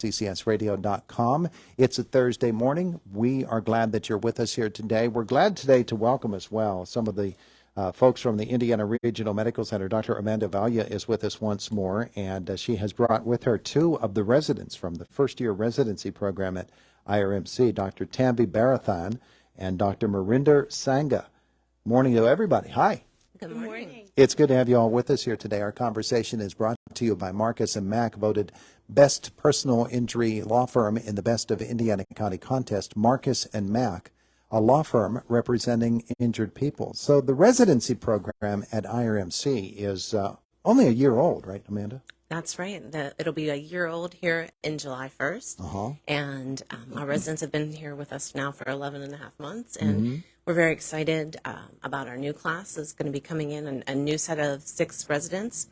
ccsradio.com. It's a Thursday morning. We are glad that you're with us here today. We're glad today to welcome as well some of the folks from the Indiana Regional Medical Center. Dr. Amanda Vaglia is with us once more, and she has brought with her two of the residents from the first-year residency program at IRMC, Dr. Tanvi Bharathan and Dr. Marinder Sangha. Morning to everybody. Hi. Good morning. It's good to have you all with us here today. Our conversation is brought to you by Marcus and Mack, voted best personal injury law firm in the Best of Indiana County contest. Marcus and Mack, a law firm representing injured people. So the residency program at IRMC is only a year old, right, Amanda? That's right. It'll be a year old here in July 1st. And our residents have been here with us now for 11 and a half months. And we're very excited about our new class. It's going to be coming in a new set of 6 residents.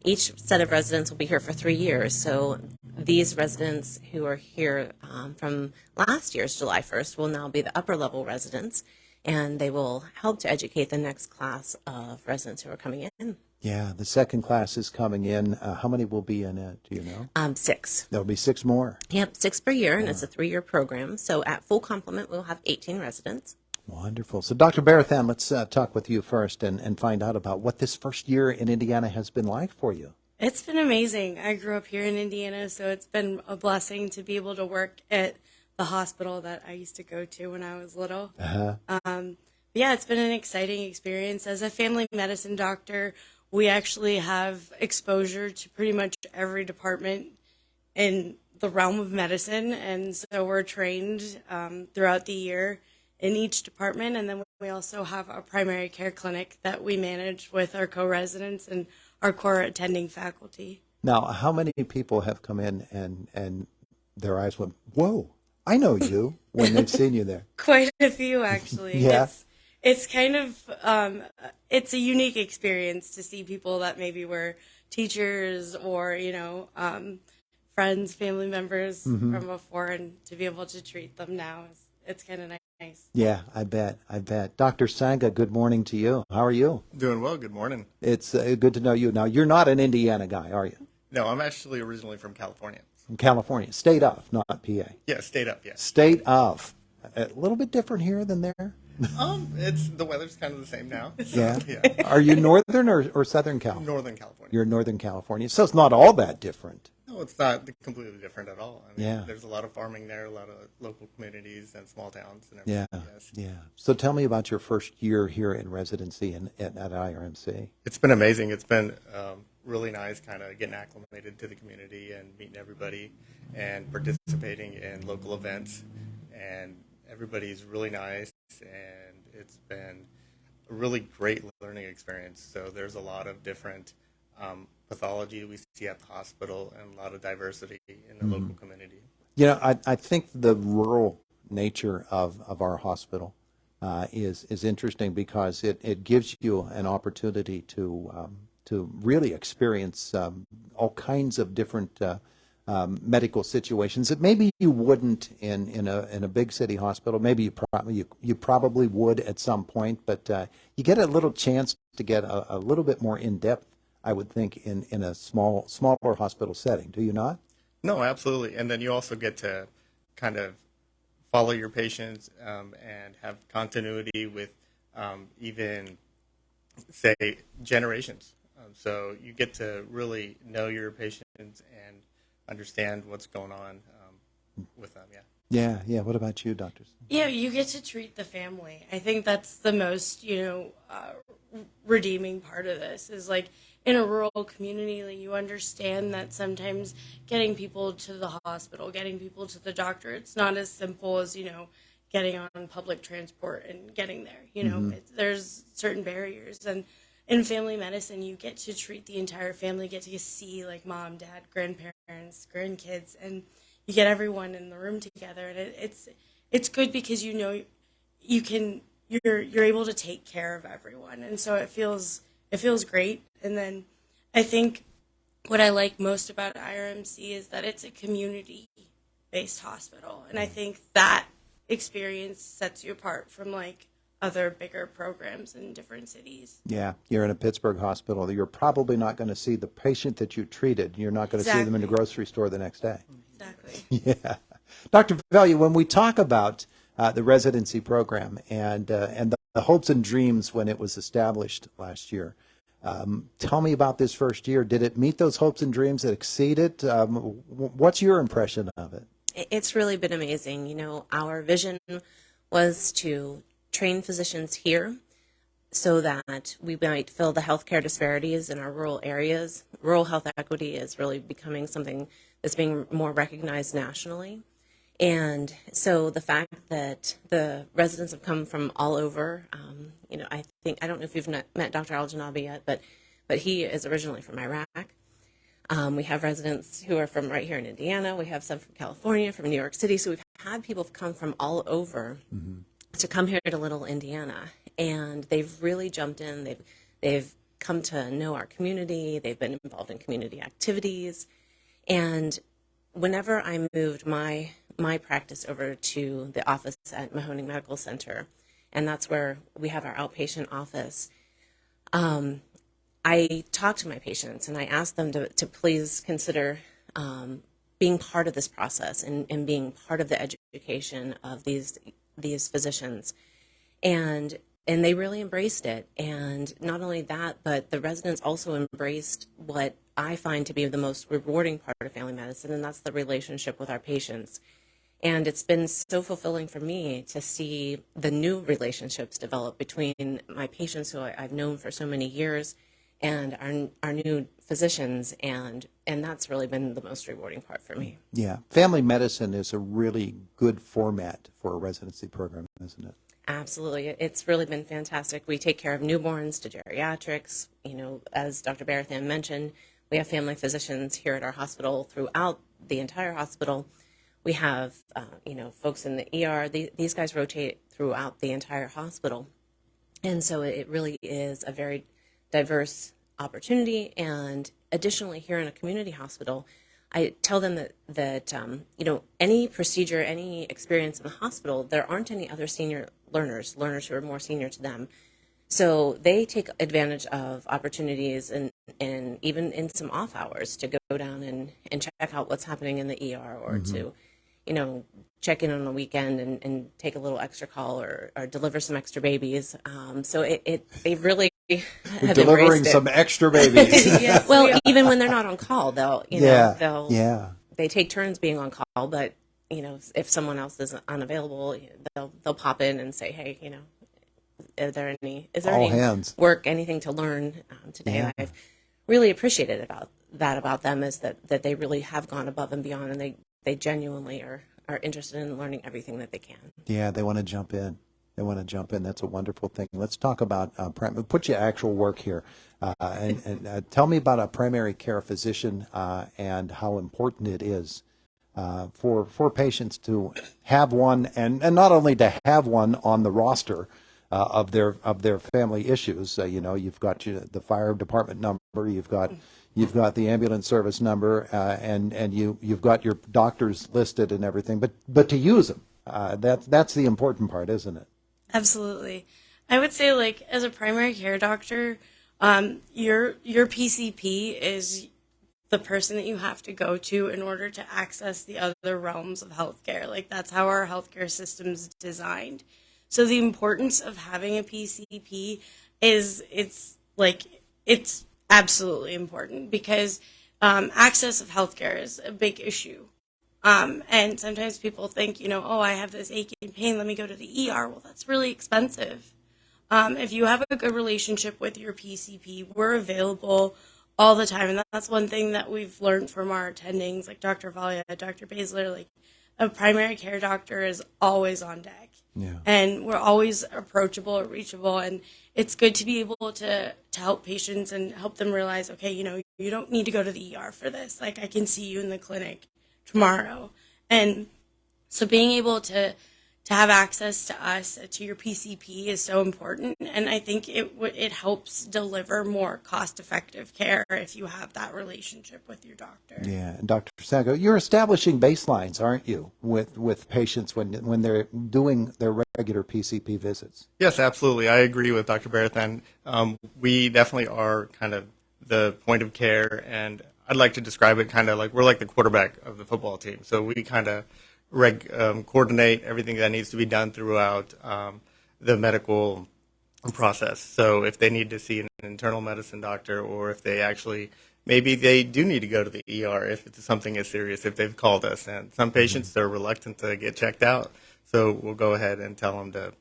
Each set of residents will be here for 3 years. So these residents who are here from last year's July 1st will now be the upper level residents. And they will help to educate the next class of residents who are coming in. Yeah, the second class is coming in. How many will be in it? Do you know? 6. There'll be 6 more. Yep, 6 per year, and it's a 3-year program. So at full complement, we'll have 18 residents. Wonderful. So, Dr. Bharathan, let's talk with you first and find out about what this first year in Indiana has been like for you. It's been amazing. I grew up here in Indiana, so it's been a blessing to be able to work at the hospital that I used to go to when I was little. Yeah, it's been an exciting experience. As a family medicine doctor, we actually have exposure to pretty much every department in the realm of medicine, and so we're trained throughout the year in each department, and then we also have a primary care clinic that we manage with our co-residents and our core attending faculty. Now, how many people have come in and their eyes went, whoa, I know you, when they've seen you there? Quite a few, actually. Yeah. It's kind of, it's a unique experience to see people that maybe were teachers or, friends, family members from before, and to be able to treat them now, it's kind of nice. Yeah, I bet. Dr. Sangha, good morning to you. How are you? Doing well. Good morning. It's good to know you. Now, you're not an Indiana guy, are you? No, I'm actually originally from California. From California. State of, not PA. Yeah, state up, yes. State of. A little bit different here than there? It's the weather's kind of the same now. So, Yeah. Are you northern or southern Cal? Northern California. You're in Northern California. So it's not all that different. No, it's not completely different at all. I mean, Yeah. There's a lot of farming there, a lot of local communities and small towns and everything. Yeah. Yes. Yeah. So tell me about your first year here in residency at IRMC. It's been amazing. It's been really nice kind of getting acclimated to the community and meeting everybody and participating in local events. And everybody's really nice, and it's been a really great learning experience. So there's a lot of different pathology we see at the hospital and a lot of diversity in the local community. You know, I think the rural nature of our hospital is interesting because it gives you an opportunity to really experience all kinds of different medical situations that maybe you wouldn't in a big city hospital. Maybe you probably would at some point, but you get a little chance to get a little bit more in depth, I would think, in a smaller hospital setting. Do you not? No, absolutely. And then you also get to kind of follow your patients and have continuity with even, say, generations. So you get to really know your patients and understand what's going on with them, Yeah. What about you, doctors? Yeah, you get to treat the family. I think that's the most, redeeming part of this is like in a rural community, like, you understand that sometimes getting people to the hospital, getting people to the doctor, it's not as simple as, getting on public transport and getting there. There's certain barriers. And in family medicine, you get to treat the entire family, get to see like mom, dad, grandparents, grandkids, and you get everyone in the room together. And it's good because you're able to take care of everyone, and so it feels great. And then I think what I like most about IRMC is that it's a community-based hospital, and I think that experience sets you apart from like other bigger programs in different cities. Yeah, you're in a Pittsburgh hospital. You're probably not going to see the patient that you treated. You're not going to see them in the grocery store the next day. Exactly. Yeah. Dr. Vaglia, when we talk about the residency program and the hopes and dreams when it was established last year, tell me about this first year. Did it meet those hopes and dreams? Did it exceed it? What's your impression of it? It's really been amazing. You know, our vision was to train physicians here so that we might fill the healthcare disparities in our rural areas. Rural health equity is really becoming something that's being more recognized nationally. And so the fact that the residents have come from all over, you know, I don't know if you've met Dr. Al-Janabi yet, but he is originally from Iraq. We have residents who are from right here in Indiana. We have some from California, from New York City. So we've had people come from all over to come here to Little Indiana, and they've really jumped in. They've come to know our community. They've been involved in community activities, and whenever I moved my practice over to the office at Mahoning Medical Center, and that's where we have our outpatient office, I talk to my patients and I ask them to please consider being part of this process and being part of the education of these physicians. And they really embraced it. And not only that, but the residents also embraced what I find to be the most rewarding part of family medicine, and that's the relationship with our patients. And it's been so fulfilling for me to see the new relationships develop between my patients who I've known for so many years and our new physicians, and that's really been the most rewarding part for me. Yeah. Family medicine is a really good format for a residency program, isn't it? Absolutely. It's really been fantastic. We take care of newborns to geriatrics. You know, as Dr. Bharathan mentioned, we have family physicians here at our hospital throughout the entire hospital. We have, folks in the ER. These guys rotate throughout the entire hospital. And so it really is a very diverse opportunity. And additionally, here in a community hospital, I tell them that any procedure, any experience in the hospital, there aren't any other senior learners who are more senior to them. So they take advantage of opportunities and even in some off hours to go down and check out what's happening in the ER or to, check in on a weekend and take a little extra call or deliver some extra babies. So they really have delivering embraced it. some extra babies. Yes, well, even when they're not on call, they take turns being on call, but if someone else is unavailable, they'll pop in and say, hey, is there any hands. work, anything to learn today? Yeah. And I've really appreciated about them is that they really have gone above and beyond, and they genuinely are interested in learning everything that they can. Yeah, they want to jump in. That's a wonderful thing. Let's talk about put you actual work here, and tell me about a primary care physician and how important it is for patients to have one, and not only to have one on the roster of their family issues. You've got the fire department number, you've got the ambulance service number, and you've got your doctors listed and everything. But to use them, that's the important part, isn't it? Absolutely. I would say, as a primary care doctor, your PCP is the person that you have to go to in order to access the other realms of healthcare. That's how our healthcare system's designed. So the importance of having a PCP it's absolutely important because access of healthcare is a big issue. And sometimes people think, I have this aching pain, let me go to the ER. Well, that's really expensive. If you have a good relationship with your PCP, we're available all the time. And that's one thing that we've learned from our attendings, like Dr. Vaglia, Dr. Baszler, a primary care doctor is always on deck. Yeah. And we're always approachable or reachable. And it's good to be able to help patients and help them realize, okay, you don't need to go to the ER for this. I can see you in the clinic tomorrow. And so being able to have access to us, to your PCP is so important. And I think it helps deliver more cost-effective care if you have that relationship with your doctor. Yeah, and Dr. Sangha, you're establishing baselines, aren't you, with patients when they're doing their regular PCP visits? Yes, absolutely. I agree with Dr. Bharathan. We definitely are kind of the point of care, and I'd like to describe it kind of like we're like the quarterback of the football team. So we kind of coordinate everything that needs to be done throughout the medical process. So if they need to see an internal medicine doctor, or if they actually maybe they do need to go to the ER if it's something as serious, if they've called us. And some patients, they're reluctant to get checked out. So we'll go ahead and tell them to,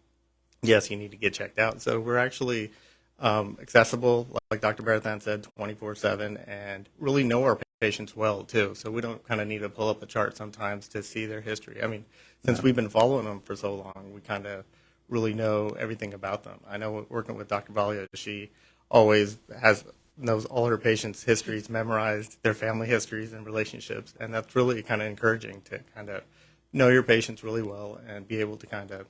yes, you need to get checked out. So we're actually accessible, like Dr. Bharathan said, 24/7, and really know our patients well, too. So we don't kind of need to pull up a chart sometimes to see their history. I mean, since we've been following them for so long, we kind of really know everything about them. I know working with Dr. Vaglia, she always knows all her patients' histories memorized, their family histories and relationships, and that's really kind of encouraging to kind of know your patients really well and be able to kind of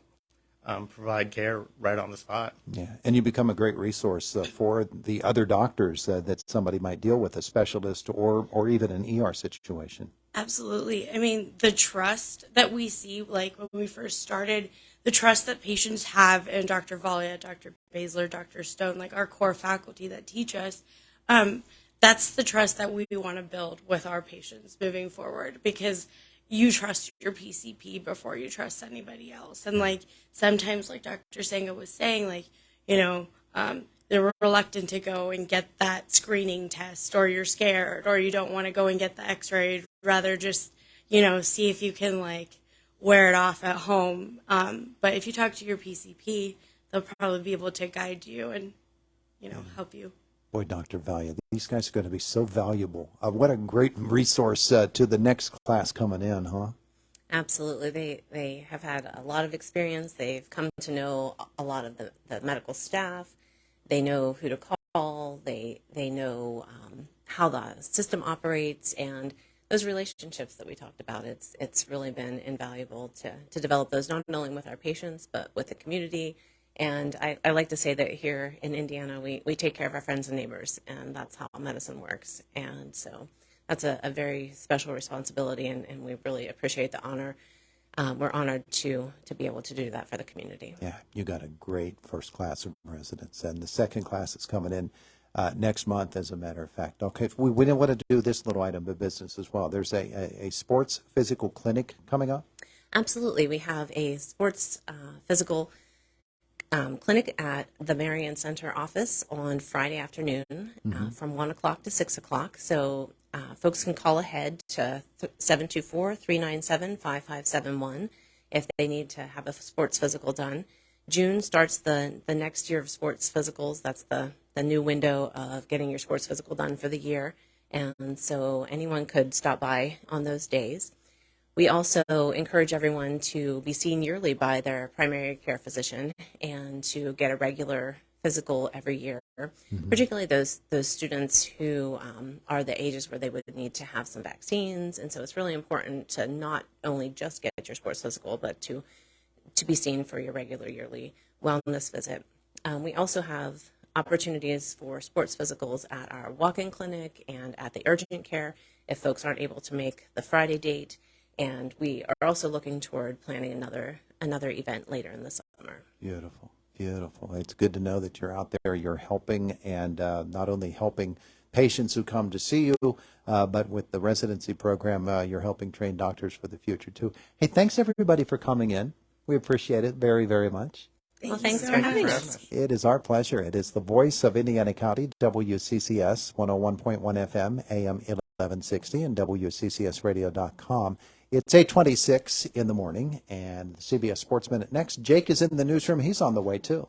provide care right on the spot. Yeah, and you become a great resource for the other doctors that somebody might deal with, a specialist or even an ER situation. Absolutely. I mean, the trust that we see, like when we first started, the trust that patients have in Dr. Vaglia, Dr. Baszler, Dr. Stone, like our core faculty that teach us, that's the trust that we want to build with our patients moving forward, because you trust your PCP before you trust anybody else. And like sometimes, like Dr. Sangha was saying, like, they're reluctant to go and get that screening test, or you're scared, or you don't want to go and get the x-ray. You'd rather just, see if you can like wear it off at home. But if you talk to your PCP, they'll probably be able to guide you and, help you. Boy, Dr. Vaglia, these guys are going to be so valuable. What a great resource to the next class coming in, huh? Absolutely. They have had a lot of experience. They've come to know a lot of the medical staff. They know who to call. They know how the system operates, and those relationships that we talked about. It's really been invaluable to develop those, not only with our patients, but with the community. And I like to say that here in Indiana, we take care of our friends and neighbors, and that's how medicine works. And so that's a very special responsibility, and we really appreciate the honor. We're honored to be able to do that for the community. Yeah, you got a great first class of residents, and the second class is coming in next month, as a matter of fact. Okay, we want to do this little item of business as well. There's a sports physical clinic coming up. Absolutely. We have a sports physical clinic at the Marinder Center office on Friday afternoon from 1 o'clock to 6 o'clock. So folks can call ahead to 724-397-5571 if they need to have a sports physical done. June starts the next year of sports physicals. That's the new window of getting your sports physical done for the year. And so anyone could stop by on those days. We also encourage everyone to be seen yearly by their primary care physician and to get a regular physical every year, particularly those students who are the ages where they would need to have some vaccines. And so it's really important to not only just get your sports physical, but to be seen for your regular yearly wellness visit. We also have opportunities for sports physicals at our walk-in clinic and at the urgent care if folks aren't able to make the Friday date. And we are also looking toward planning another event later in the summer. Beautiful, beautiful. It's good to know that you're out there, you're helping, and not only helping patients who come to see you, but with the residency program, you're helping train doctors for the future, too. Hey, thanks, everybody, for coming in. We appreciate it very, very much. Thanks for having us. It is our pleasure. It is the voice of Indiana County, WCCS 101.1 FM, AM 1160, and WCCSradio.com. It's 8:26 in the morning, and CBS Sports Minute next. Jake is in the newsroom. He's on the way, too.